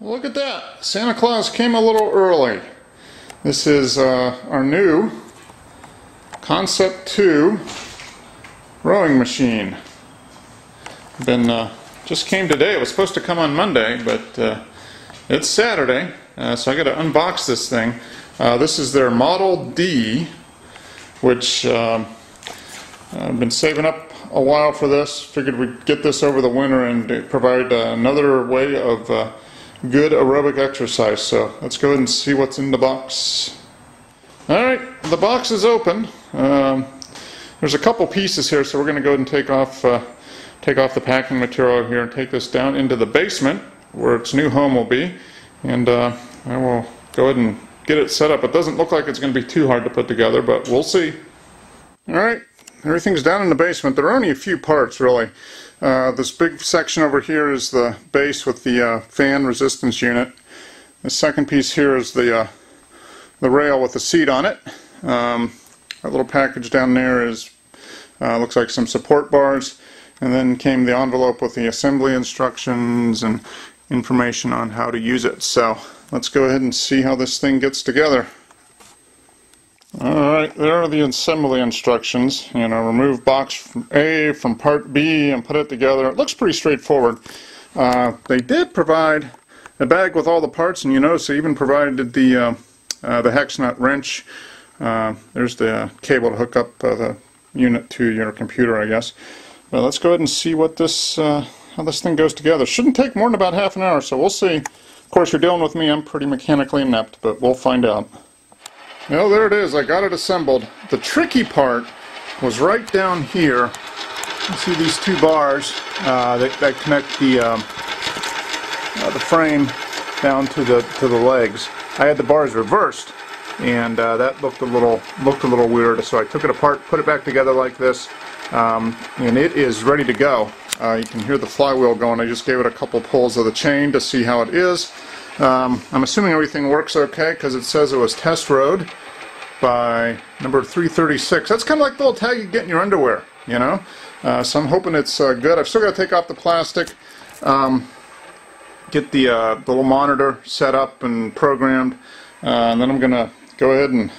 Look at that! Santa Claus came a little early. This is our new Concept 2 rowing machine. Just came today. It was supposed to come on Monday, but it's Saturday, so I got to unbox this thing. This is their Model D, which I've been saving up a while for this. Figured we'd get this over the winter and provide another way of good aerobic exercise. So let's go ahead and see what's in the box. Alright, the box is open. There's a couple pieces here, so we're going to go ahead and take off the packing material here and take this down into the basement where its new home will be, and I will go ahead and get it set up. It doesn't look like it's going to be too hard to put together, but we'll see. Alright, everything's down in the basement. There are only a few parts, really. This big section over here is the base with the fan resistance unit. The second piece here is the rail with the seat on it. That little package down there is looks like some support bars, and then came the envelope with the assembly instructions and information on how to use it. So let's go ahead and see how this thing gets together. Alright, there are the assembly instructions. Remove box A from part B and put it together. It looks pretty straightforward. They did provide a bag with all the parts, and you notice they even provided the hex nut wrench. There's the cable to hook up the unit to your computer, I guess. But let's go ahead and see what how this thing goes together. Shouldn't take more than about half an hour, so we'll see. Of course, you're dealing with me. I'm pretty mechanically inept, but we'll find out. Well, there it is. I got it assembled. The tricky part was right down here. You see these two bars that connect the frame down to the legs. I had the bars reversed, and that looked a little weird. So I took it apart, put it back together like this, and it is ready to go. You can hear the flywheel going. I just gave it a couple pulls of the chain to see how it is. I'm assuming everything works okay because it says it was test rode by number 336. That's kind of like the little tag you get in your underwear, so I'm hoping it's good. I've still got to take off the plastic, get the little monitor set up and programmed, and then I'm going to go ahead and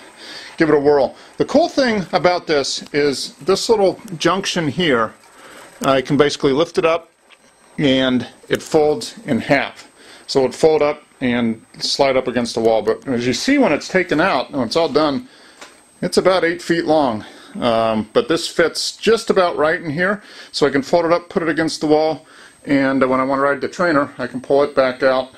give it a whirl. The cool thing about this is this little junction here, I can basically lift it up and it folds in half. So it would fold up and slide up against the wall. But as you see, when it's taken out, when it's all done, it's about 8 feet long. But this fits just about right in here. So I can fold it up, put it against the wall, and when I want to ride the trainer, I can pull it back out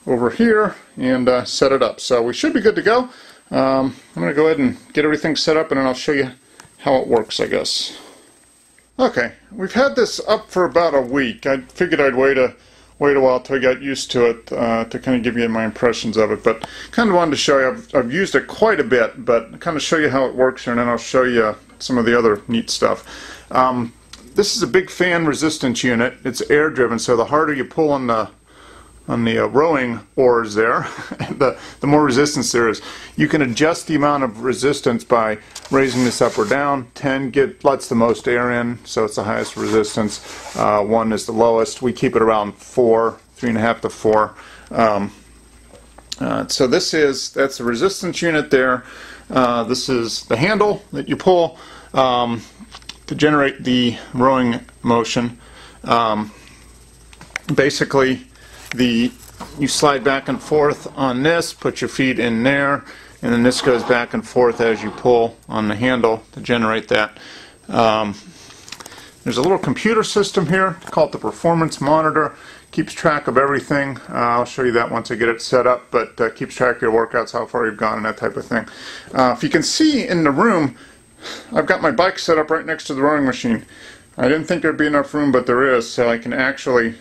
over here and set it up. So we should be good to go. I'm going to go ahead and get everything set up, and then I'll show you how it works, I guess. Okay, we've had this up for about a week. I figured I'd wait a while till I got used to it to kind of give you my impressions of it, but kind of wanted to show you. I've used it quite a bit, but kind of show you how it works here, and then I'll show you some of the other neat stuff. This is a big fan resistance unit. It's air driven, so the harder you pull on the rowing oars there, the more resistance there is. You can adjust the amount of resistance by raising this up or down. 10 lets the most air in, so it's the highest resistance. 1 is the lowest. We keep it around 4, 3.5 to 4. So that's the resistance unit there. This is the handle that you pull to generate the rowing motion. Basically, you slide back and forth on this, put your feet in there, and then this goes back and forth as you pull on the handle to generate that. There's a little computer system here, call it the performance monitor. Keeps track of everything. I'll show you that once I get it set up, but keeps track of your workouts, how far you've gone, and that type of thing. If you can see in the room, I've got my bike set up right next to the rowing machine. I didn't think there'd be enough room, but there is, so I can actually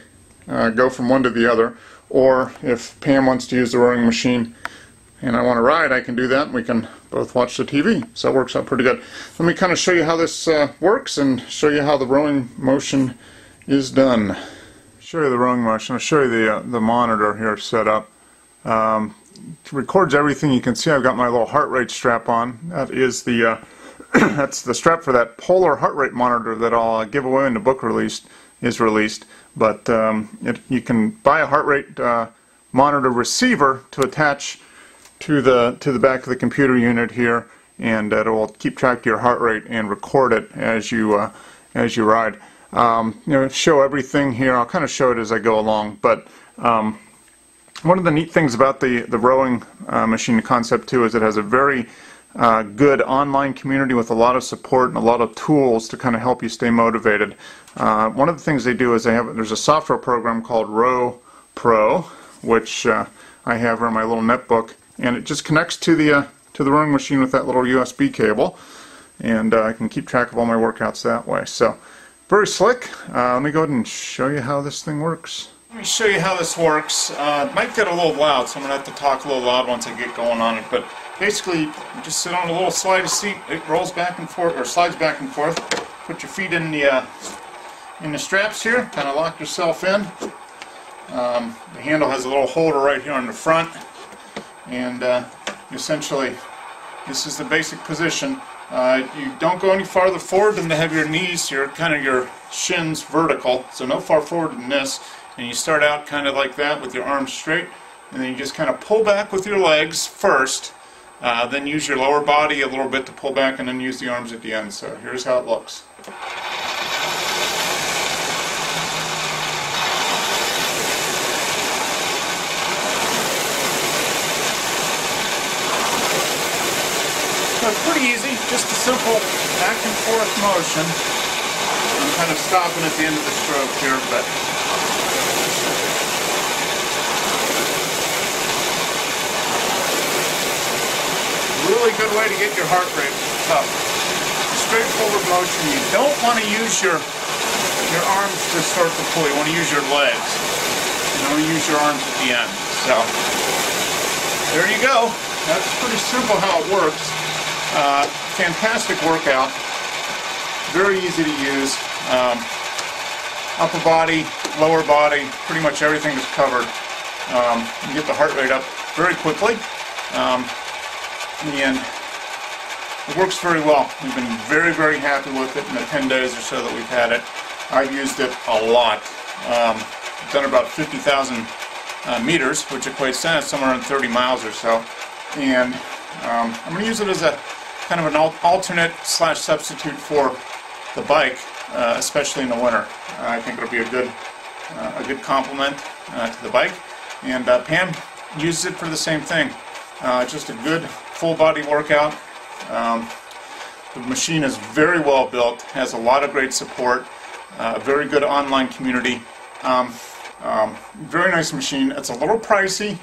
go from one to the other, or if Pam wants to use the rowing machine and I want to ride, I can do that, and we can both watch the TV. So it works out pretty good. Let me kind of show you how this works and show you how the rowing motion is done. Show you the rowing motion. I'll show you the monitor here set up. It records everything. You can see I've got my little heart rate strap on. That is the that's the strap for that Polar heart rate monitor that I'll give away when the book is released. But you can buy a heart rate monitor receiver to attach to the back of the computer unit here, and it will keep track of your heart rate and record it as you ride. Show everything here. I'll kind of show it as I go along, but one of the neat things about the rowing machine Concept 2 is it has a very good online community with a lot of support and a lot of tools to kind of help you stay motivated. One of the things they do is there's a software program called Row Pro, which I have here in my little netbook, and it just connects to the rowing machine with that little USB cable, and I can keep track of all my workouts that way. So very slick. Let me go ahead and show you how this thing works. Let me show you how this works. It might get a little loud, so I'm going to have to talk a little loud once I get going on it. But basically, you just sit on a little slide seat. It rolls back and forth, or slides back and forth. Put your feet in the straps here. Kind of lock yourself in. The handle has a little holder right here on the front, and essentially, this is the basic position. You don't go any farther forward than to have your knees, your shins vertical, so no far forward than this. And you start out kind of like that with your arms straight, and then you just kind of pull back with your legs first, then use your lower body a little bit to pull back, and then use the arms at the end. So here's how it looks. So it's pretty easy, just a simple back and forth motion. I'm kind of stopping at the end of the stroke here, but really good way to get your heart rate up. Straightforward motion. You don't want to use your arms to start the pull. You want to use your legs. You don't want to use your arms at the end. So there you go. That's pretty simple how it works. Fantastic workout. Very easy to use. Upper body, lower body, pretty much everything is covered. You get the heart rate up very quickly. And it works very well. We've been very, very happy with it in the 10 days or so that we've had it. I've used it a lot. I've done about 50,000 meters, which equates to somewhere around 30 miles or so. And I'm going to use it as a kind of an alternate / substitute for the bike, especially in the winter. I think it'll be a good complement to the bike. And Pam uses it for the same thing. Just a good full body workout. The machine is very well built, has a lot of great support, very good online community. Very nice machine. It's a little pricey.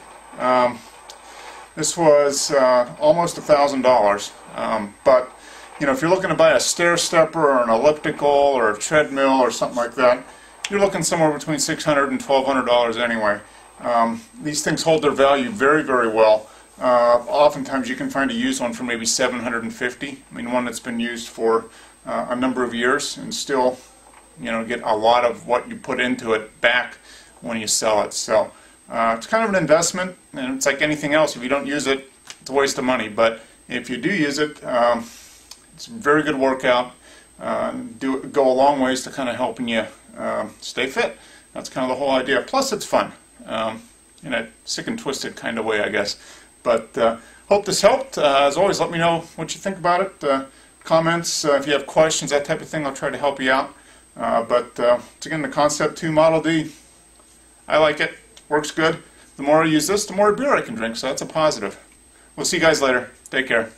This was almost $1,000, but if you're looking to buy a stair stepper or an elliptical or a treadmill or something like that, you're looking somewhere between $600 and $1,200 anyway. These things hold their value very, very well. Oftentimes you can find a used one for maybe $750. I mean, one that's been used for a number of years and still, get a lot of what you put into it back when you sell it. So it's kind of an investment, and it's like anything else. If you don't use it, it's a waste of money. But if you do use it, it's a very good workout. Go a long ways to kind of helping you stay fit. That's kind of the whole idea. Plus, it's fun in a sick and twisted kind of way, I guess. But hope this helped. As always, let me know what you think about it. Comments, if you have questions, that type of thing, I'll try to help you out. But it's again the Concept 2 Model D. I like it. Works good. The more I use this, the more beer I can drink, so that's a positive. We'll see you guys later. Take care.